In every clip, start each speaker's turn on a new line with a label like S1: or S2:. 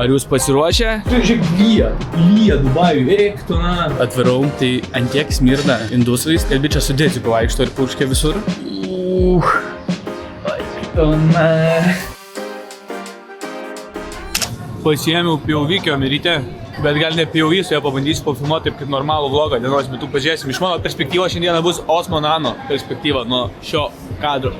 S1: Ar jūs pasiruošę? Žiūrėk, lyja Dubajui, eik tu na. Atvirau, tai ant tiek smirda indusais, kad bičia su deziku vaikšto ir purškia visur. Eik tu na. Pasiėmiau POV kamerytę, bet gal ne POV, su ją pabandysiu pafilmuoti taip kaip normalų vlogą dienos metu pažiūrėsim. Iš mano perspektyvos šiandieną bus Osmo Nano perspektyva nuo šio kadro.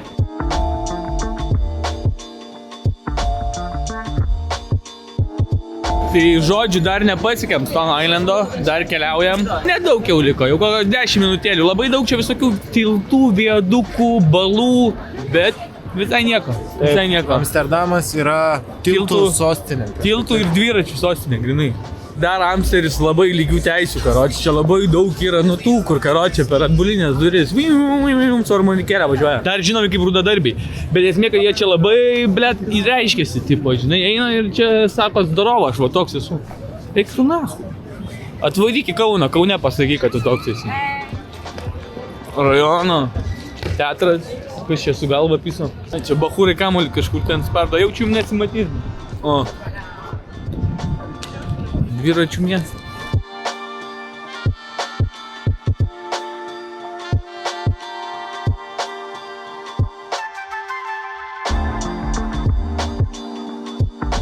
S1: Tai žodžiu, dar nepasiekėm Stone Islando, dar keliaujam. Nedaug jau liko, jau 10 minutėlių. Labai daug čia visokių tiltų, viadukų, balų, bet visai nieko. Visai nieko.
S2: Amsterdamas yra tiltų sostinė.
S1: Tiltų ir dviračių sostinė, grinai. Dar Amsteris labai lygių teisių, karoči. Čia labai daug yra nutų, kur karoči per atbulinės duris. Su armonikėlė važiuoja. Dar žinomi kaip rudadarbiai. Bet esmė, kad jie čia labai, blėt, įreiškėsi, tipo, žinai, eina ir čia sako, zdorovo, aš va toks esu. Eik tu nahu. Atvaryk į Kauną, Kaune pasakyk, kad tu toks esi. Rajono, teatras, kas čia su galva piso. Čia bachūrai kamuolį kažkur ten spardo, jaučiu jums nesimatys. O. Dviračių miestas.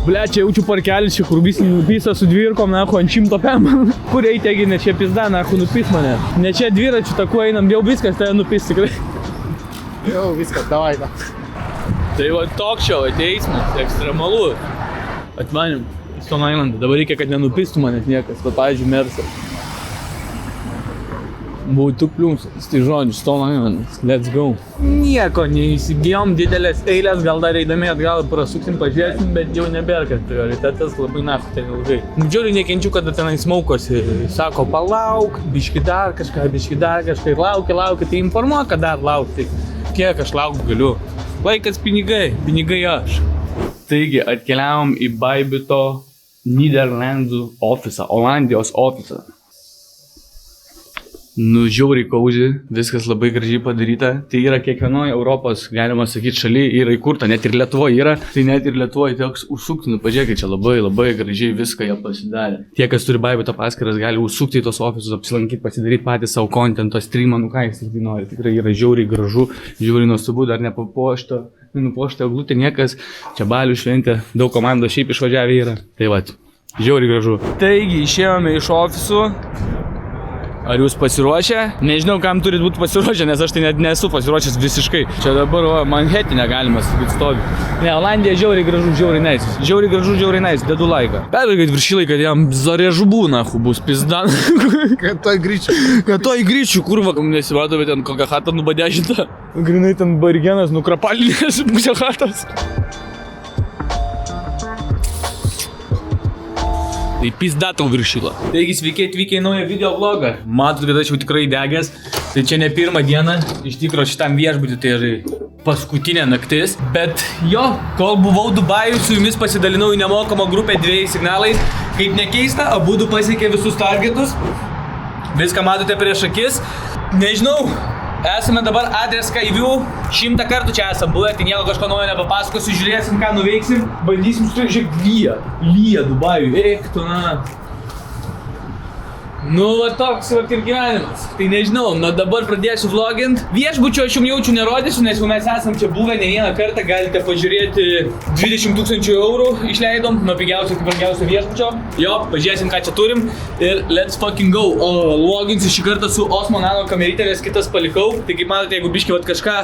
S1: Ble, čia jaučiu parkelis, čia kur visi nupisa su dvirkom, nahu, ant 100 pem. Kur eiti, ne čia pizda, nahu, nupis mane. Ne čia dviračių taku einam, jau viskas tave nupis tikrai.
S2: Jau viskas, davai, da.
S1: Tai va toks čia, eismas, ekstremalu. Atmanim. Stone Islandą. Dabar reikia, kad nenupistų manęs niekas, bet pavyzdžiui, Mersas. Būtų pliumsas, tai žodžiu, Stone Islandas, let's go. Nieko neįsigijom, didelės eilės, gal dar eidami atgal prasuksim, pažiūrėsim, bet jau nebėra, kad prioritetas labai nafu ten ilgai. Džiūriu nekenčiu, kada tenai smaukosi, sako, palauk, biški dar kažką ir laukia, tai informuok, kad dar laukti. Kiek aš laukt galiu. Laikas pinigai aš. Taigi, atkeliavom į Baibito Nyderlandų ofisą, Olandijos ofisą. Nu, žiauriai kauzi, viskas labai gražiai padaryta. Tai yra kiekvienoje Europos, galima sakyti, šalyje yra įkurta, net ir Lietuvoje yra. Tai net ir Lietuvoje teks užsukti, nu pažiūrėkit, čia labai gražiai viską jie pasidarė. Tie, kas turi Baibito paskyras, gali užsukti į tos ofisus, apsilankyti, pasidaryti patys savo kontento streamą, nu ką jis tik nori. Tikrai yra žiauriai gražu, žiauriai nuostabu, dar nepapuošta. Nupuošta eglutė niekas, čia balių šventė, daug komandos šiaip išvažiavę yra. Tai va, žiauriai gražu. Taigi, išėjome iš ofisų. Ar jūs pasiruošę? Nežinau, kam turit būti pasiruošę, nes aš tai net nesu pasiruošęs visiškai. Čia dabar Manhetene galima sakyti stovi. Ne, Olandija žiauriai gražu, žiauriai nice. Žiauriai gražu, žiauriai nice, dedu laiką. Pervarkit viršilai, kad jam zarėžubų nahu bus pizdan.
S2: Kad toj
S1: gryčių, kurva, nesivadovė ten kokią chatą nubadėžintą. Grinai ten barigenas nukrapalinės pusę chatos. Tai pizda tau viršyla. Taigi sveiki atvykę į naują video vlogą. Matot, kad aš jau tikrai degęs. Tai čia ne pirmą dieną. Iš tikro šitam viešbutį tai yra paskutinė naktis. Bet jo, kol buvau Dubajuj, su jumis pasidalinau į nemokamą grupę 2 signalais. Kaip nekeista, abudu pasiekė visus targetus. Viską matote prieš akis. Nežinau. Esame dabar Adrias Skyview, 100 kartų čia esam buvę, tai nieko kažko naujo nepapasakosiu, žiūrėsim, ką nuveiksim, bandysim žiūrėk, lyja Dubajui, eik tu na. Nu, va toks va ir gyvenimas. Tai nežinau, nuo dabar pradėsiu vlogint. Viešbučio aš jums jaučiu nerodysiu, nes jau mes esam čia buvę ne vieną kartą, galite pažiūrėti 20 000 eurų išleidom nuo pigiausio iki brangiausio viešbučio. Jo, pažiūrėsim, ką čia turim ir let's fucking go. Loginsiu šį kartą su Osmo Nano kamerytė, nes kitas palikau. Tai kaip matote, jeigu biški vat kažką,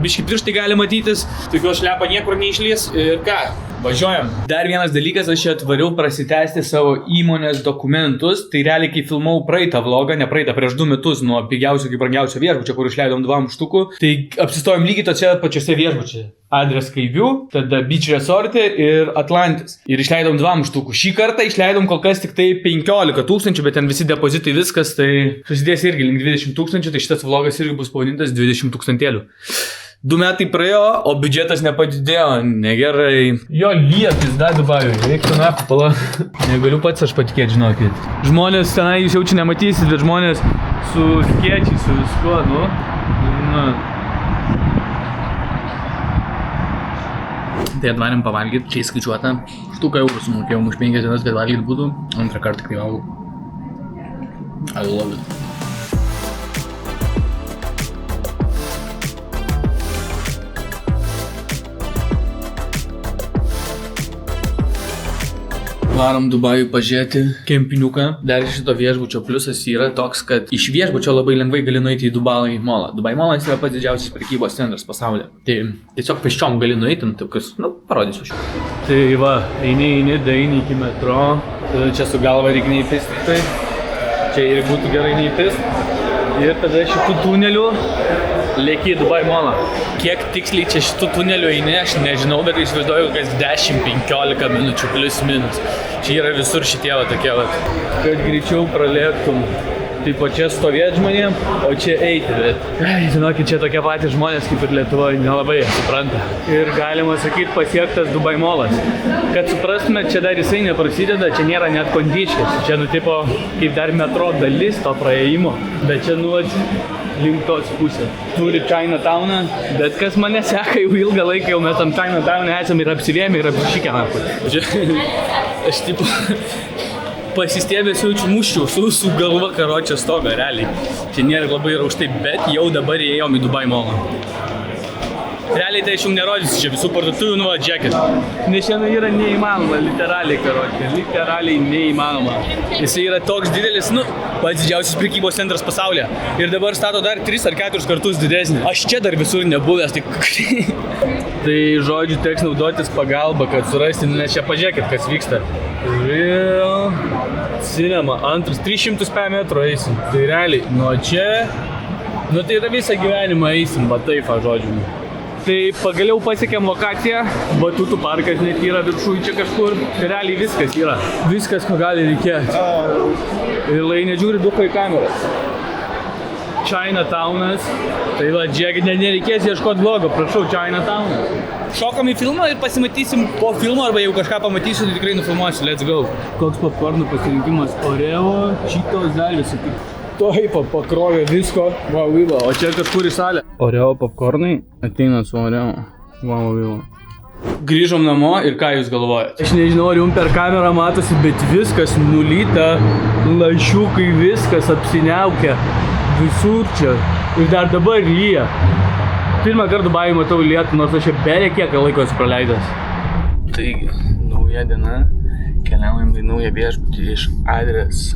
S1: biški pirštai gali matytis, tokios šlepa niekur neišlys. Ir ką? Važiuojam. Dar vienas dalykas, aš čia atvariau prasitęsti savo įmonės dokumentus. Tai realiai, kai filmau praeitą vlogą, ne praeitą, prieš 2 metus nuo pigiausio iki brangiausio viešbučio, kur išleidom 2 štukų, tai apsistojom lygiai točia pačiose viešbučiuose. Adrias Skyview, tada Beach Resort ir Atlantis. Ir išleidom 2 štukų. Šį kartą išleidom kol kas tik tai 15 000, bet ten visi depozitai viskas, tai susidės irgi link 20 000, tai šitas vlogas irgi bus pavadintas 20 000. 2 metai praėjo, o biudžetas nepadidėjo, negerai. Jo, lyja pizda Dubajui, reiktų nafu pala. Negaliu pats aš patikėti, žinokit. Žmonės tenai jūs jaučiu nematysit, bet žmonės su skėčiai, su viskuo, nu. Tai atvarėm pavalgyti, čia įskaičiuota. Štuką eurų sumokėjom už 5 dienas, kad valgyti būtų. Antrą kartą kai valgau. I love it. Varom Dubajų pažiūrėti kempiniuką. Dar šito viešbučio pliusas yra toks, kad iš viešbučio labai lengvai gali nueiti į Dubai molą. Dubai molas yra pats didžiausias prekybos centras pasaulyje. Tai tiesiog pėsčiom gali nueiti, taip kas, parodysiu šią. Tai va, eini iki metro. Čia su galva reikia neįpist. Tai čia ir būtų gerai neįpist. Ir tada šitų tunelių lėki į Dubai molą. Kiek tiksliai čia šitų tunelių eini, aš nežinau, bet įsivaizduoju, kas 10-15 minučių plius minus. Čia yra visur šitie va tokie va. Kad greičiau pralėktum. Tai po čia stovėt žmonėm, o čia eiti, bet... Žinokit, čia tokie patys žmonės kaip ir Lietuvoje nelabai supranta. Ir galima sakyti pasiektas Dubai molas. Kad suprastumėt, čia dar jisai neprasideda, čia nėra net kondičkės. Čia tipo kaip dar metro dalis to praėjimo, bet čia link tos pusės. Turi Chinatowną, bet kas mane seka jau ilgą laiką, jau mes tam Chinatowne esame ir apsivėmė ir apsišykę nakui. Aš tipo pasistėbęs jaučiu muščiau su galva karočią stogą, realiai. Čia nėra labai aukštai, bet jau dabar įėjom į Dubai molą. Realiai tai aš jums nerodysiu čia visų parduotuvių, džekit. Nes šiandien yra neįmanoma, literaliai karočią, literaliai neįmanoma. Jisai yra toks didelis, pats didžiausias prekybos centras pasaulyje. Ir dabar stato dar 3 ar 4 kartus didesnį. Aš čia dar visur nebuvęs, tai... Tai žodžiu, teks naudotis pagalba, kad surasti, nes čia pažiūrėkit, kas vyksta. Real cinema, 300 metrų eisim. Tai realiai, nuo čia, tai yra visą gyvenimą eisim, va taip, žodžiu. Tai pagaliau pasiekėm lokaciją, batutų parkas net yra viršūj čia kažkur. Realiai viskas yra, viskas, ko gali reikėti. Ir lai nežiūri duko į kameras. Chinatownas. Tai va, žiūrėkit, nereikės ieškoti vlogo, prašau, Chinatownas. Šokam į filmą ir pasimatysim po filmo, arba jeigu kažką pamatysiu, tai tikrai nufilmuosiu, let's go. Koks popkornų pasirinkimas? Oreo, Cheetos, dar visų tik. Taip, pakrovė visko, wow, o čia kažkur į salę. Oreo popkornai ateina su Oreo, wow. Grįžom namo ir ką jūs galvojat? Aš nežinau, ar jums per kamerą matosi, bet viskas nulyta, lašiukai, viskas apsiniaukia. Visur čia. Ir dar dabar lyja. Pirmą kartą Dubajų matau lietų, nors aš čia beveik kiek laiko esu praleidęs. Taigi, nauja diena. Keliaujam į naują viešbutį iš Adres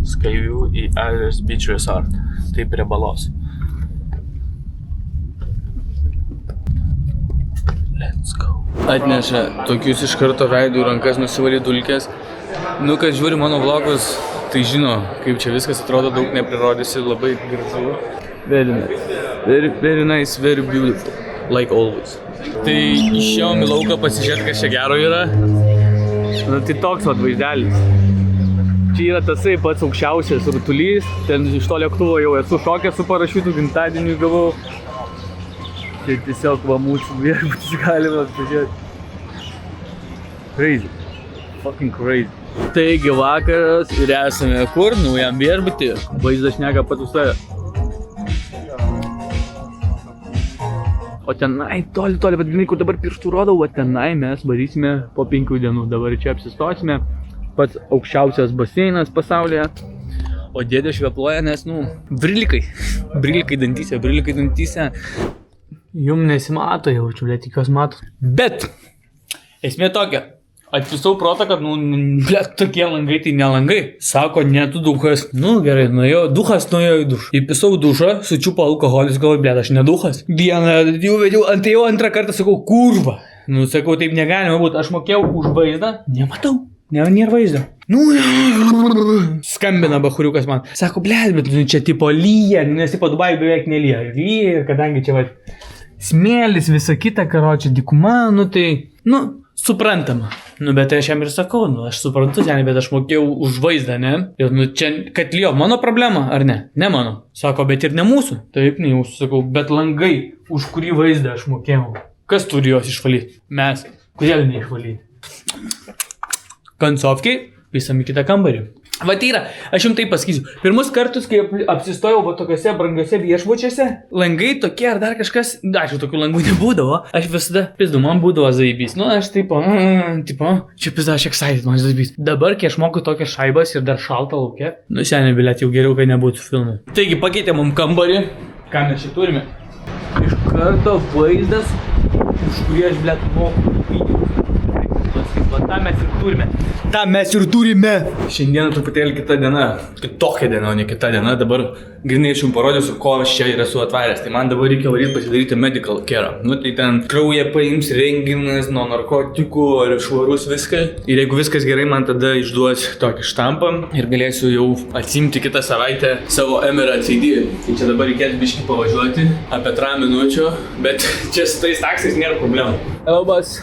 S1: Skyview į Adres Beach Resort. Tai prie balos. Let's go. Atneša tokius iš karto veidų rankas nusivalyti dulkės. Kas žiūri mano vlogus, tai žino, kaip čia viskas atrodo, daug neprirodysi, labai gražu. Very nice. Very nice, very beautiful. Like always. Tai išėjom į lauką pasižiūrėti, kas čia gero yra. Tai toks vaizdelis. Čia yra tasai pats aukščiausias rutulys. Ten iš to lėktuvo jau esu šokęs su parašiutu, gimtadieniui gavau. Tai tiesiog va mūsų viešbutis galima pažiūrėti. Crazy. Fucking crazy. Taigi vakaras ir esame kur? Naujam viešbutį. Vaizdas šneka pats už save. O tenai, toli, vadinai, kur dabar pirštų rodau, o tenai mes varysime po 5 dienų. Dabar čia apsistosime. Pats aukščiausias baseinas pasaulyje. O dėdė švepluoja, nes, brilikai dantyse. Jum nesimato jaučiu, bet tikiuos mato. Bet, esmė tokia. Atvisau protą, kad, tokie langai tai ne langai. Sako, ne tu duchas. Gerai, duchas nuėjo į dušą. Įpisau dušą, sučiupo alkoholis, galvoju, aš ne duchas. Vieną, jau antrą kartą sakau, kurva. Sakau, taip negalima būti, aš mokėjau už vaizdą. Nematau, nėra vaizdo. Skambina bahuriukas man. Sako, bet čia tipo lyja, nes tipo Dubajų beveik nelyja. Lyja ir kadangi čia smėlis, visa kita, karočią, dykuma, tai, suprantama. Bet aš jam ir sakau, aš suprantu, bet aš mokėjau už vaizdą, ne? Ir čia, kad lyjo mano problema, ar ne? Ne mano. Sako, bet ir ne mūsų. Taip, ne jūsų, sakau, bet langai, už kurį vaizdą aš mokėjau. Kas turi juos išvalyti? Mes. Kodėl neišvalyti? Kancovkiai, visam į kitą kambarį. Va tai yra, aš jums tai pasakysiu. Pirmus kartus, kai apsistojau va tokiuose brangiuose viešbučiuose, langai tokie ar dar kažkas, aišku, tokių langų nebūdavo, aš visada pizdu, man būdavo zaibys. Nu, aš tipo, čia pizda, aš excited, man zaibys. Dabar, kai aš moku tokias šaibas ir dar šalta laukia, nu, seniai, bilėt, jau geriau, kai nebūtų filmai. Taigi, pakeitė mum kambarį. Ką mes čia turime? Iš karto vaizdas, už kurį aš, blėt, moku pinigus. Va, tą mes ir turime. tą mes ir turime. Šiandieną truputėlį kita diena, kitokia diena, o ne kita diena. Dabar grinai aš jums parodysiu, ko aš čia ir esu atvaręs. Tai man dabar reikia varyti pasidaryti medical care. Nu tai ten kraują paims, renginas, nuo narkotikų ar švarus viską. Ir jeigu viskas gerai, man tada išduos tokį štampą ir galėsiu jau atsimti kitą savaitę savo Emirates ID. Tai čia dabar reikėtų biškį pavažiuoti apie 3 minučių, bet čia su tais taksais nėra problemų. Hello, boss.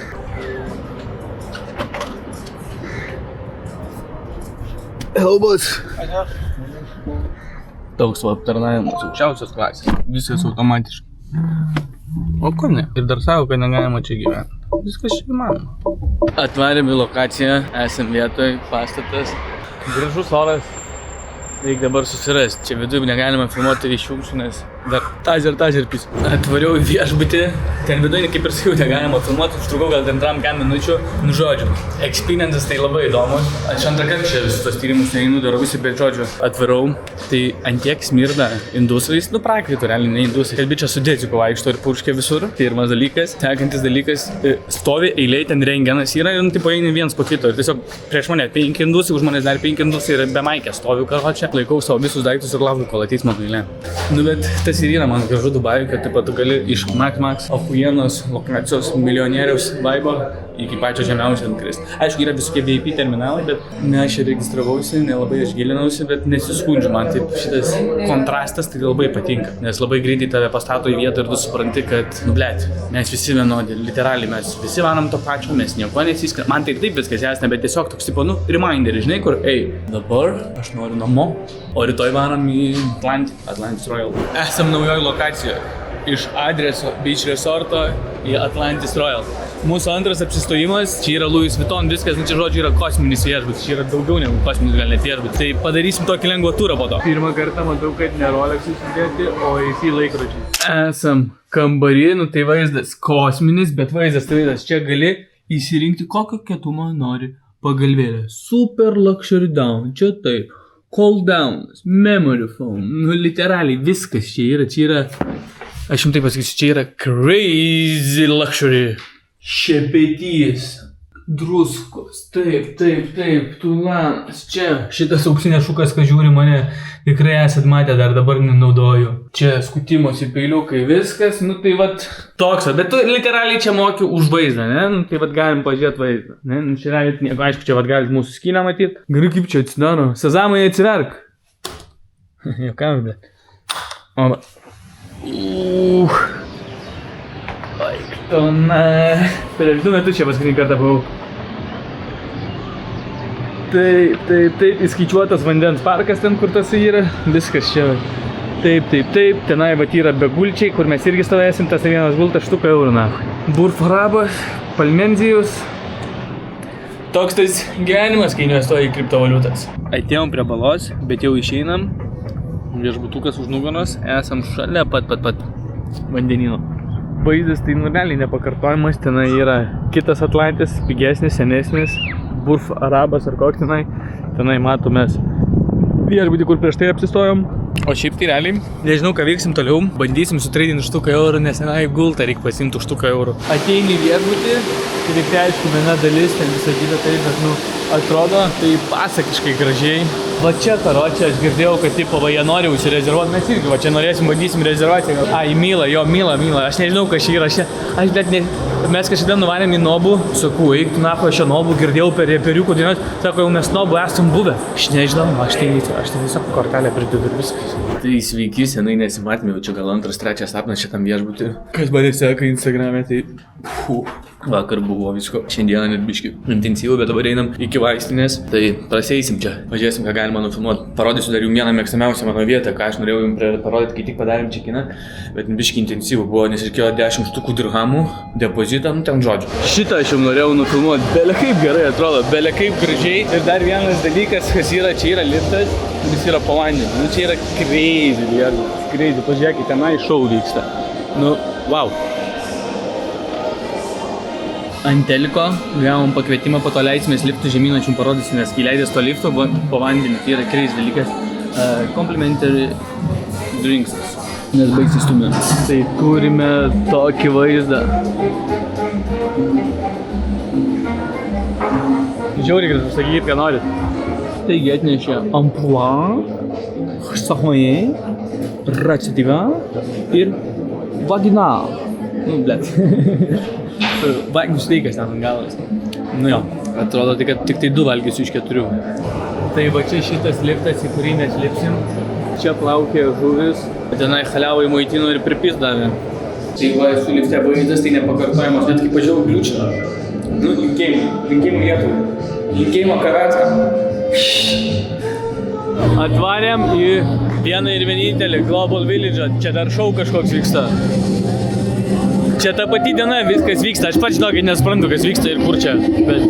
S1: Hello, boss. Toks va aptarnavimas aukščiausios klasės. Viskas automatiškai. O ko ne? Ir dar savo, kad negalima čia gyventi. Viskas čia įmanoma. Atvarėm į lokaciją, esam vietoj, pastatas. Gražus oras. Reikia dabar susirasti. Čia viduje negalima filmuoti išjungsiu, nes dar tažer pys. Atvariau į viešbutį. Ten viduje, kaip ir sakiau, negalima filmuoti. Užtrukau gal 2-3 minučių. Nu žodžiu, experiences tai labai įdomus. Aš antrą kartą čia visus tos tyrimus neinu, darau visi, bet žodžiu, atvarau. Tai antiek smirda indusais, nu prakaitų, realiai ne indusai. Kalbi čia su dėdžiuku vaikšto ir purškia visur. Tai pirmas dalykas. Sekantis dalykas, stovi eiliai, ten rengenas yra ir tipo eini viens po kito. Ir tiesiog prieš mane 5 indusai, už manęs dar 5 indusai ir be maikės stoviu karočią. Laikau savo visus daiktus ir laukiu, kol ateis mano eilė. Nu bet tas ir yra man gražu Dubajui, kad taip pat tu gali iš Max ahujienos lokacijos milijonieriaus vaibo iki pačio žemiausio nukrist. Aišku, yra visokie VIP terminalai, bet ne aš registravausi, nelabai aš gilinausi, bet nesiskundžiu. Man taip šitas kontrastas tai labai patinka, nes labai greitai tave pastato į vietą ir tu supranti, kad, nu blėt, mes visi vienodi, literaliai mes visi varom to pačio, mes nieko nesiskiria. Man tai taip viskas jasne, bet tiesiog toks tipo, nu, reminder, žinai, kur, dabar aš noriu namo, o rytoj varom į Atlantis Royal. Esam naujoj lokacijoje. Iš adreso Beach Resorto į Atlantis Royal. Mūsų antras apsistojimas, čia yra Louis Vuitton, viskas, nu čia žodžiu yra kosminis viešbutis, čia yra daugiau negu kosminis gal net viešbutis. Tai padarysim tokį lengvą turą po to. Pirmą kartą matau, kad ne Rolex'us sudėti, o į laikrodžiai. Esam kambarį, nu tai vaizdas kosminis, bet vaizdas tai vaizdas. Čia gali įsirinkti kokio kietumo nori pagalvėlę. Super luxury down, čia taip. Cool down, memory foam, nu literaliai viskas čia yra. Aš jums taip pasakysiu, čia yra crazy luxury. Šepetys, druskos, taip, tulanas, čia. Šitas auksinės šukas, kad žiūri mane, tikrai esat matę, dar dabar nenaudoju. Čia skutimosi peiliukai, viskas, nu tai vat toks, bet tu literaliai čia moki už vaizdą, ne? Nu tai vat galim pažiūrėti vaizdą, ne? Nu čia realiai nieko, aišku, čia vat galit mūsų skynę matyti. Gerai, kaip čia atsidaro. Sezamai atsiverk. Jokam, bet. O, va. Aiktona. Prieš 2 metus čia paskutinį kartą buvau. Taip, įskaičiuotas vandens parkas ten, kur tas yra. Viskas čia. Taip. Tenai vat yra begulčiai, kur mes irgi stovėsim. Tas vienas gultas štuka eurų, na. Burf Arabas, Palmenzijus. Toks tas gyvenimas, kai investuoji į kriptovaliutas. Atėjom prie balos, bet jau išeinam. Viešbutukas už nugaros, esam šalia pat vandenino. Vaizdas tai realiai nepakartojimas, tenai yra kitas Atlantis, pigesnis, senesnis, Burf Arabas ar koks tenai matomės viešbutį, kur prieš tai apsistojom. O šiaip tai realiai, nežinau, ką veiksim toliau, bandysim sutradinti už 1 eurų, nes tenai gultą reikia pasimti už 1 eurų. Ateini viešbutį, tai reikia aišku viena dalis, ten visą kitą tai, bet nu, atrodo tai pasakiškai gražiai. Va čia karočią, aš girdėjau, kad tipo, va jie nori užsirezervuoti, mes irgi, va čia norėsim, bandysim rezervuoti. Ai, Myla, aš nežinau, kas čia yra, aš bet ne, mes kažkada nuvarėm į Nobų, sakau, eik tu nako, aš čia Nobų girdėjau per reperiukų dienos, sako, jau mes Nobų esam buvę. Aš nežinau, aš tai tiesiog kortelę pridedu ir viskas. Tai sveiki, senai nesimatėme, jau čia gal 2-3 sapnas šitam viešbutį. Kas mane seka Instagram'e, tai Vakar buvo visko, šiandieną net biški intensyvų, bet dabar einam iki vaistinės. Tai praseisim čia, pažiūrėsim, ką galima nufilmuoti. Parodysiu dar jums vieną mėgstamiausią mano vietą, ką aš norėjau jums parodyti, kai tik padarėm čekiną. Bet biški intensyvų buvo, nes reikėjo 10 štukų dirhamų depozitam, ten žodžiu. Šitą aš jums norėjau nufilmuoti, bele kaip gerai atrodo, bele kaip gražiai. Ir dar vienas dalykas, kas yra, čia yra liftas, kuris yra po vandeniu. Nu, čia yra crazy, pažiūrėkit, tenai šou vyksta. Nu, wow. Ant teliko gavom pakvietimą, po to leisimės liftų žemyną, aš jums parodysiu, nes kai leidės to lifto po vandeniu, tai yra crazy dalykas. Complimentary drinks, nes baigsis stumė. Tai turime tokį vaizdą. Žiauriai gražu, sakykit, ką norit. Taigi atnešė amplua, sahojai, racidyva ir vagina. Nu, blėt. Vagių steikas ten galas. Nu jo, atrodo, kad tik tai 2 valgysiu iš 4. Tai va čia šitas liftas, į kurį mes lipsim. Čia plaukė žuvis. Tenai haliavai maitino ir pripis davė. Tai va, esu lifte vaizdas, tai nepakartojamas, net kaip pažiūrėjau kliučą. Nu, linkėjimų Lietuvai. Linkėjimo Karatką. Atvarėm į vieną ir vienintelį Global Village. Čia dar šou kažkoks vyksta. Čia ta pati diena viskas vyksta, aš pats žinokit nesuprantu, kas vyksta ir kur čia, bet...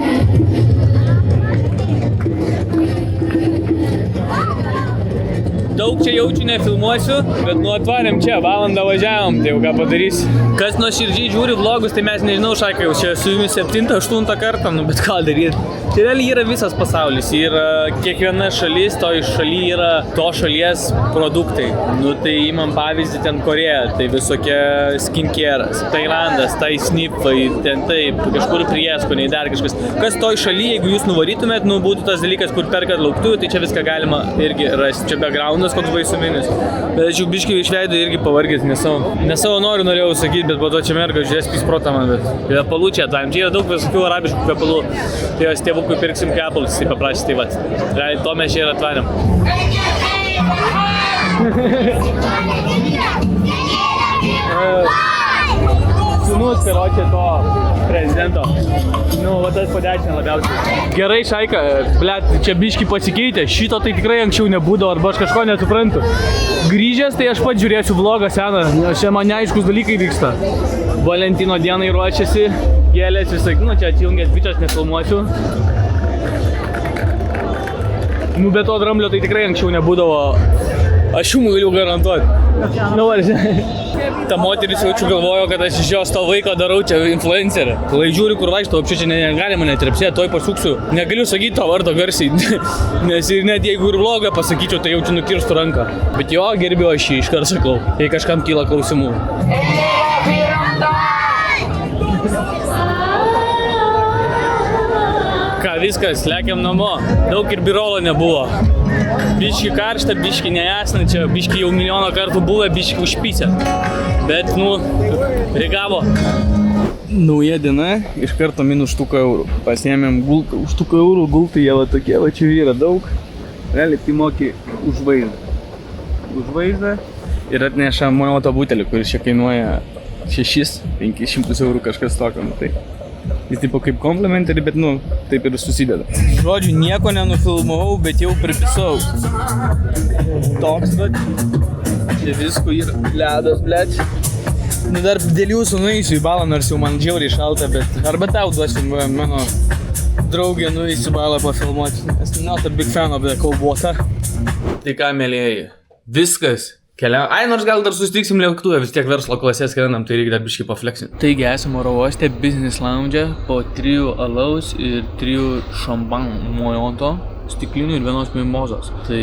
S1: Daug čia jaučiu nefilmuosiu, bet nu atvarėm čia, valandą važiavom, tai jau ką padarys. Kas nuoširdžiai žiūri vlogus, tai mes nežinau, Šaikai, jau čia su jumis 7-8 kartą, nu bet ką daryti. Tai realiai yra visas pasaulis, yra kiekviena šalis, toj šaly yra to šalies produktai. Nu tai imam pavyzdį ten Koreja, tai visokie skincare'as, Tailandas, tai snifai, ten taip, kažkur prieskoniai, dar kažkas. Kas toj šaly, jeigu jūs nuvarytumėt, nu būtų tas dalykas, kur perkat lauktuvų, tai čia viską galima irgi rasti. Čia backgroundas koks baisuminis. Bet aš jau biškai iš veido irgi pavargęs, ne savo norėjau sakyti, bet po to čia merga žiūrės pisprotą man, bet kvepalų čia atvaim. Čia yra daug visokių arabiškų kvepalų. Tai jos tėvukui pirksim kvepalus, jisai paprašė, tai vat. Realiai to mes čia ir atvarėm. Sūnus, karočią to prezidento. Nu, va tas padečinė labiausiai. Gerai, Šaika, blet, čia biški pasikeitė. Šito tai tikrai anksčiau nebūdavo, arba aš kažko nesuprantu. Grįžęs, tai aš pats žiūrėsiu vlogą seną, nes čia man neaiškus dalykai vyksta. Valentino dienai ruošiasi, gėlės visai, nu čia atjungęs bičias nefilmuosiu. Nu, be to dramblio tai tikrai anksčiau nebūdavo. Aš jums galiu garantuoti. Nu, ta moteris jaučiu galvojo, kad aš iš jos to vaiko darau čia influencerį. Lai žiūri, kur vaikšto, apščiai čia negali mane trepsėti, toj pasuksiu. Negaliu sakyti to vardo garsiai, nes ir net jeigu ir vlogą pasakyčiau, tai jaučiu nukirstų ranką. Bet jo, gerbiu aš jį iškart sakau, jei kažkam kyla klausimų. Ką, viskas, lekiam namo. Daug ir birolo nebuvo. Biški karšta, biški nejasna, čia biški jau milijoną kartų buvę, biški užpysę. Bet, nu, reagavo. Nauja diena, iš karto minus 100 eurų. Pasiėmėm gultą, už 100 eurų gultai, jie va tokie, va čia yra daug. Realiai tai moki už vaizdą. Už vaizdą ir atneša monoto butelį, kuris čia kainuoja 6-500 eurų kažkas tokio. Tai jis tipo kaip complimentary, bet nu, taip ir susideda. Žodžiu, nieko nenufilmavau, bet jau pripisau. Toks, bet čia visko yra ledas, blėt. Nu, dar dėl jūsų nueisiu į balą, nors jau man žiauriai šalta, bet arba tau duosiu mano draugė nueisiu balą pafilmuoti. Nes not a big fan of the cold water. Tai ką, mėlėjai, viskas. Ai, nors gal dar susitiksim lėktuvę, vis tiek verslo klasės skrendam, tai reikia dar biškai pafleksinti. Taigi esame oro uoste, business lounge, po 3 alaus ir 3 šampanų mojonto, stiklinių ir 1 mimozos. Tai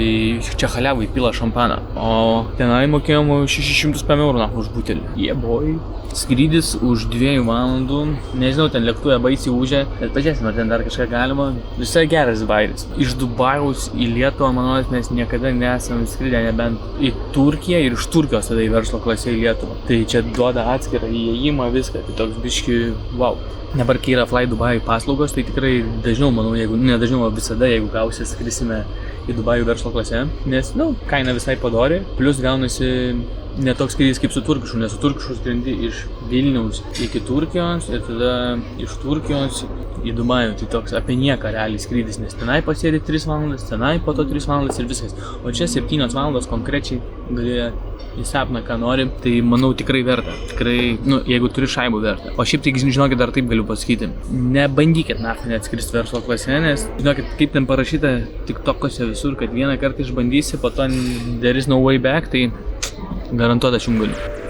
S1: čia haliavai pila šampaną, o tenai mokėjom 600 eurų už butelį. Jeboj. Skrydis už 2 valandų, nežinau, ten lėktuvė baisiai užė, bet pažiūrėsim, ar ten dar kažką galima. Visai geras bairis. Iš Dubajaus į Lietuvą, manau, mes niekada nesam skridę, nebent į Turkiją ir iš Turkijos tada į verslo klasę į Lietuvą. Tai čia duoda atskirą įėjimą, viską, tai toks biški, wow. Dabar kai yra Fly Dubai paslaugos, tai tikrai dažniau, manau, jeigu, ne dažniau, visada, jeigu gausia, skrisime į Dubajų verslo klasę, nes, nu, kaina visai padori, plus gaunasi ne toks skrydis kaip su turkišku, nes su turkišku skrendi iš Vilniaus iki Turkijos ir tada iš Turkijos į Dubajų. Tai toks apie nieką realiai skrydis, nes tenai pasėdi 3 valandas, tenai po to 3 valandas ir viskas. O čia 7 valandos konkrečiai gali į sapną, ką nori, tai manau tikrai verta. Tikrai, jeigu turi šaibų verta. O šiaip tik žinokit, dar taip galiu pasakyti. Nebandykit net skristi verslo klase, nes žinokit, kaip ten parašyta TikTok'ose visur, kad vieną kartą išbandysi, po to there is no way back, tai garantuota aš jums galiu.